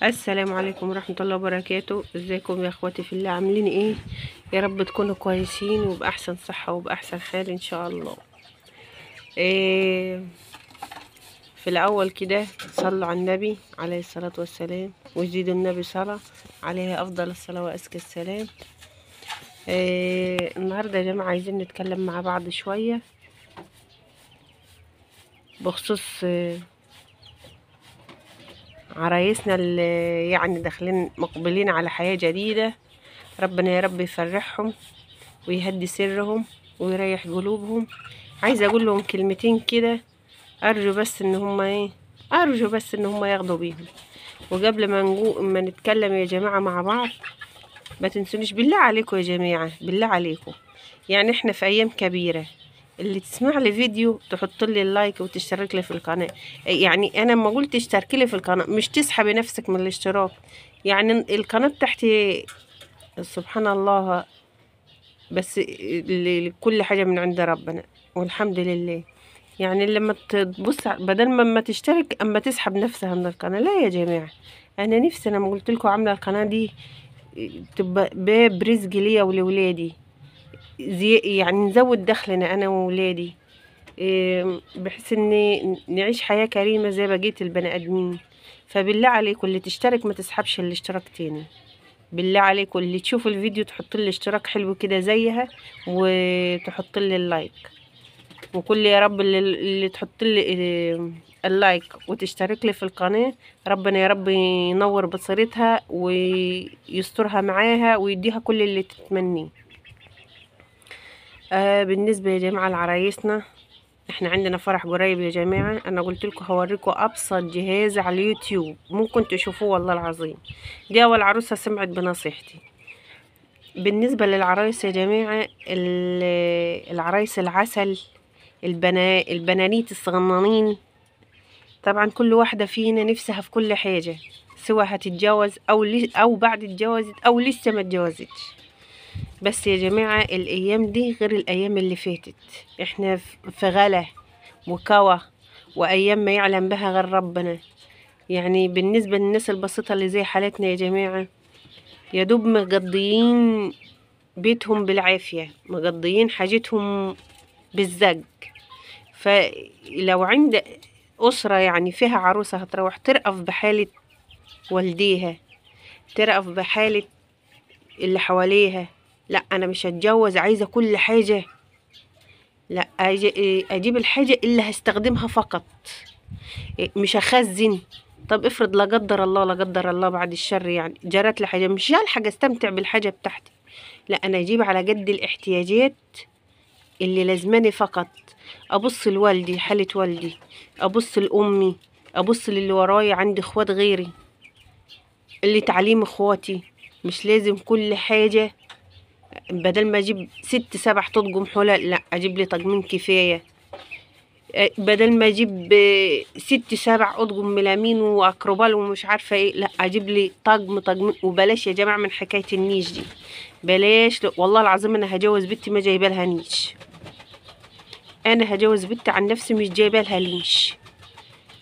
السلام عليكم ورحمة الله وبركاته. ازيكم يا اخواتي في الله؟ عاملين ايه؟ يا رب تكونوا كويسين وبأحسن صحة وبأحسن حال ان شاء الله. إيه، في الاول كده صلوا على النبي عليه الصلاة والسلام، وزيدوا النبي صلاة عليه افضل الصلاة وازكى السلام. النهاردة يا جماعة عايزين نتكلم مع بعض شوية بخصوص عرايسنا اللي يعني داخلين مقبلين على حياة جديدة. ربنا يا رب يفرحهم ويهدي سرهم ويريح قلوبهم. عايزه اقول لهم كلمتين كده، ارجو بس ان هم ياخدوا بيهم. وقبل ما نتكلم يا جماعه مع بعض، ما تنسونيش بالله عليكم يا جماعه، بالله عليكم. يعني احنا في ايام كبيره، اللي تسمع لي فيديو تحط لي اللايك وتشترك لي في القناه. يعني انا ما قلت اشتركي لي في القناه، مش تسحبي نفسك من الاشتراك. يعني القناه بتاعتي سبحان الله، بس كل حاجة من عند ربنا والحمد لله. يعني لما تبص بدل ما تشترك اما تسحب نفسها من القناة. لا يا جماعة، انا نفسي، انا ما قلت لكم عاملة القناة دي تبقى باب رزق ليا ولولادي، يعني نزود دخلنا انا وولادي، بحيث ان نعيش حياة كريمة زي بقية البني ادمين. فبالله عليكم اللي تشترك ما تسحبش الاشتراك تاني. بالله عليكم اللي تشوف الفيديو تحط لي اشتراك حلو كده زيها، وتحط لي اللايك. وكل يا رب اللي تحط لي اللايك وتشترك لي في القناة، ربنا يا رب ينور بصيرتها ويسترها معاها ويديها كل اللي تتمنيه. بالنسبة يا جماعة لعرايسنا، احنا عندنا فرح قريب يا جماعة. انا قلت لكم هوريكم ابسط جهاز على اليوتيوب ممكن تشوفوه، والله العظيم. دي اول عروسة سمعت بنصيحتي. بالنسبة للعرايس يا جماعة، العرايس العسل، البنانيت الصغننين، طبعا كل واحدة فينا نفسها في كل حاجة، سواء هتتجوز أو بعد اتجوزت أو لسه ما اتجوزتش. بس يا جماعة الأيام دي غير الأيام اللي فاتت. احنا في غلا وكوى وأيام ما يعلم بها غير ربنا. يعني بالنسبة للناس البسيطة اللي زي حالتنا يا جماعة، يا دوب مقضيين بيتهم بالعافية، مقضيين حاجتهم بالزق. فلو عند أسرة يعني فيها عروسة هتروح ترأف بحالة والديها، ترأف بحالة اللي حواليها. لا أنا مش هتجوز، عايزة كل حاجة. لا أجيب الحاجة اللي هستخدمها فقط، مش هخزن. طب افرض لا قدر الله، لا قدر الله بعد الشر، يعني جرت لي حاجة، مش هلحق استمتع بالحاجة بتاعتي. لا أنا أجيب على قد الاحتياجات اللي لازماني فقط. ابص لوالدي، حالة والدي، ابص لامي، ابص للي ورايا، عندي اخوات غيري، اللي تعليم اخواتي. مش لازم كل حاجة. بدل ما اجيب 6 7 تطقم حلل، لا اجيب لي طقمين كفاية. بدل ما اجيب 6 7 اطقم ملامين واكروبال ومش عارفة ايه، لا اجيب لي طقمين. وبلاش يا جماعة من حكاية النيش دي، بلاش. والله العظيم انا هجوز بنتي ما جايبه لها نيش. انا هجوز بنتي عن نفسي مش جايبه لها ليش.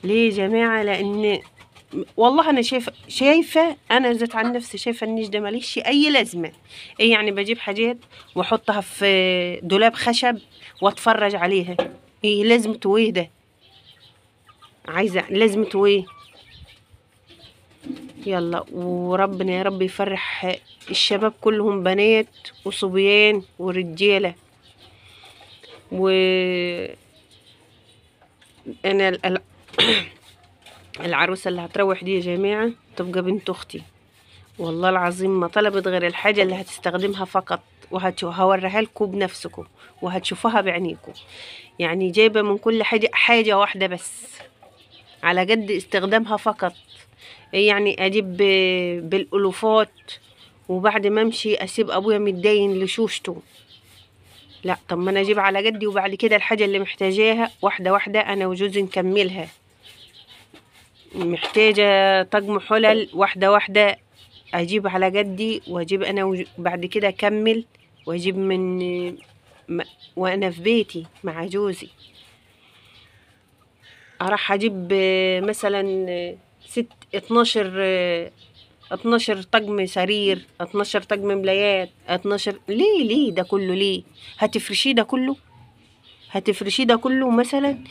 ليه يا جماعه؟ لان والله انا شايفه انا ذات عن نفسي شايفه النيش ده ماليش اي لازمه. ايه يعني بجيب حاجات واحطها في دولاب خشب واتفرج عليها؟ ايه لازمته ايه ده؟ عايزه لازمته ايه؟ يلا، وربنا يا رب يفرح الشباب كلهم، بنات وصبيان ورجاله. وانا العروسة اللي هتروح دي يا جماعة تبقى بنت أختي. والله العظيم ما طلبت غير الحاجة اللي هتستخدمها فقط، وهوريها لكم بنفسكم وهتشوفوها بعينيكم. يعني جايبة من كل حاجة واحدة بس على قد استخدامها فقط. يعني أجيب بالألوفات، وبعد ما أمشي أسيب أبويا متدين لشوشته. لا، طب ما أنا أجيب على قدي، وبعد كده الحاجة اللي محتاجاها واحدة واحدة أنا وجوزي نكملها. محتاجة طقم حلل واحدة واحدة اجيب على قدي، واجيب انا بعد كده اكمل، واجيب وانا في بيتي مع جوزي. اروح اجيب مثلا 12 طقم سرير، 12 طقم ملايات، 12. ليه ده كله ليه؟ هتفرشيه ده كله؟ هتفرشيه ده كله مثلا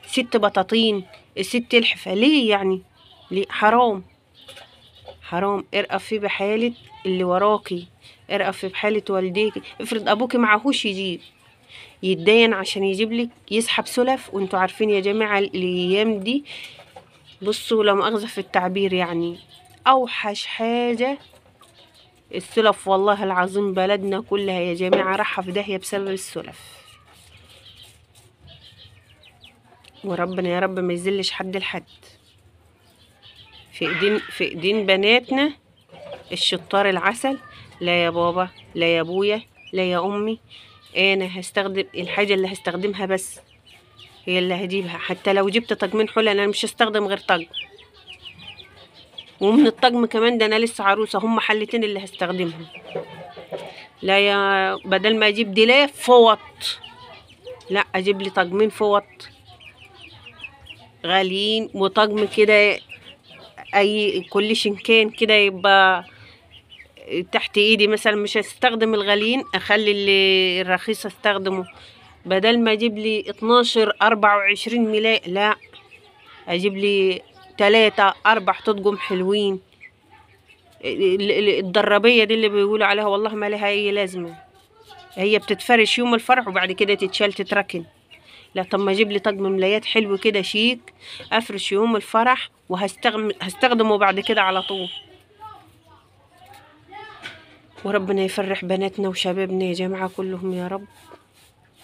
6 بطاطين، 6 لحفة، ليه يعني؟ ليه؟ حرام حرام. ارقف فيه بحالة اللي وراكي، ارقف في بحالة والديكي. افرض ابوكي معهوش يجيب، يتدين عشان يجيب لك، يسحب سلف. وانتوا عارفين يا جماعة الايام دي، بصوا لا مؤاخذة في التعبير، يعني اوحش حاجة السلف. والله العظيم بلدنا كلها يا جماعة راحة في داهية بسبب السلف. وربنا يا رب ما يذلش حد لحد. في ايدين بناتنا الشطار العسل. لا يا بابا، لا يا ابويا، لا يا امي، انا هستخدم الحاجة اللي هستخدمها بس، هي اللي هجيبها. حتى لو جبت طقمين حلل انا مش هستخدم غير طقم، ومن الطقم كمان ده انا لسه عروسة، هم حلتين اللي هستخدمهم. لا يا بدل ما اجيب ديلاف فوط، لا اجيب لي طقمين فوط غاليين، وطقم كده اي كل شنكان كده يبقى تحت ايدي. مثلا مش هستخدم الغاليين، اخلي اللي الرخيص استخدمه. بدل ما اجيب لي 12 24 ملاء، لا اجيب لي 3 4 تطقم حلوين. الدرابية دي اللي بيقولوا عليها والله ما لها اي لازمة، هي بتتفرش يوم الفرح وبعد كده تتشال تتركن. لا طب ما اجيب لي طقم ملايات حلو كده شيك، افرش يوم الفرح هستخدمه بعد كده على طول. وربنا يفرح بناتنا وشبابنا يا جماعة كلهم يا رب،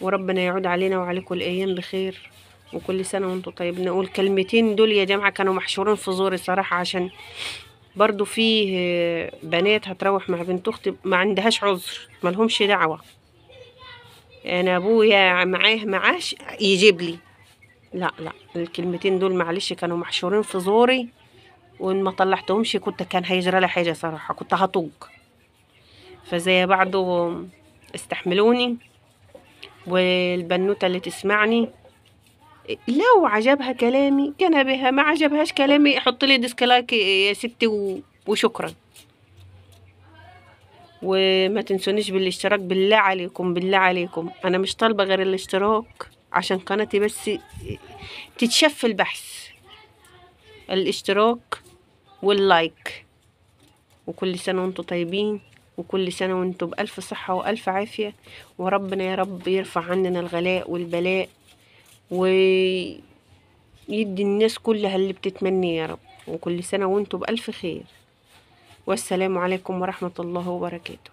وربنا يعود علينا وعليكم الأيام بخير، وكل سنة وانتم طيبين. نقول كلمتين دول يا جماعة كانوا محشورين في زوري صراحة، عشان برضو فيه بنات هتروح مع بنت أختي ما عندهاش عذر، ملهمش دعوة. أنا أبويا معاش يجيب لي، لا الكلمتين دول معلش كانوا محشورين في زوري، وإن ما طلعتهمش كان هيجرى لي حاجة صراحة، كنت هطق. فزي بعضه استحملوني. والبنوتة اللي تسمعني لو عجبها كلامي كان بها، ما عجبهاش كلامي حط لي ديسكلايك يا ستي وشكرا. وما تنسونيش بالاشتراك، بالله عليكم بالله عليكم، انا مش طالبة غير الاشتراك عشان قناتي بس تتشاف في البحث. الاشتراك واللايك. وكل سنة وانتم طيبين، وكل سنة وانتم بألف صحة وألف عافية. وربنا يا رب يرفع عننا الغلاء والبلاء، ويدي الناس كلها اللي بتتمني يا رب. وكل سنة وانتم بألف خير. والسلام عليكم ورحمة الله وبركاته.